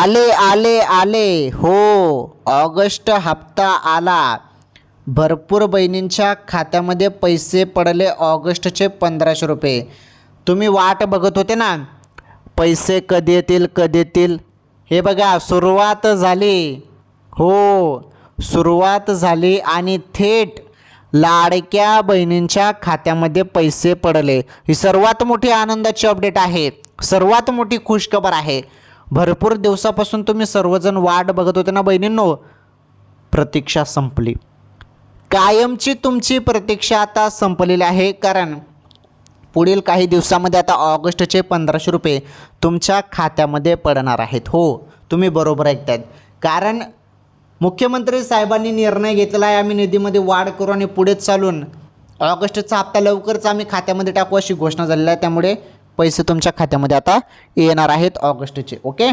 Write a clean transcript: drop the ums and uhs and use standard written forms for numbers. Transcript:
आले आले आले हो, ऑगस्ट हप्ता आला. भरपूर बहिणींच्या खात्यामध्ये पैसे पडले ऑगस्टचे 1500 रुपये. तुम्ही वाट बघत होते ना, पैसे कधी येतील कधी येतील. हे बघा सुरुवात झाली. हो, सुरुवात झाली आणि थेट लाडक्या बहिणींच्या खात्यामध्ये पैसे पडले. ही सर्वात मोठी आनंदाची अपडेट आहे, सर्वात मोठी खुशखबर आहे. भरपूर दिवसापासून तुम्ही सर्वजण वाट बघत होते ना बहिणींनो, प्रतीक्षा संपली. कायमची तुमची प्रतीक्षा आता संपलेली आहे. कारण पुढील काही दिवसामध्ये आता ऑगस्टचे 1500 रुपये तुमच्या खात्यामध्ये पडणार आहेत. हो, तुम्ही बरोबर ऐकतायत. कारण मुख्यमंत्री साहेबांनी निर्णय घेतला आहे, आम्ही निधीमध्ये वाढ करू आणि पुढे चालून ऑगस्टचा हप्ता लवकरच आम्ही खात्यामध्ये टाकू अशी घोषणा झालेली आहे. त्यामुळे पैसे तुमच्या खात्यामध्ये आता येणार आहेत ऑगस्टचे. ओके.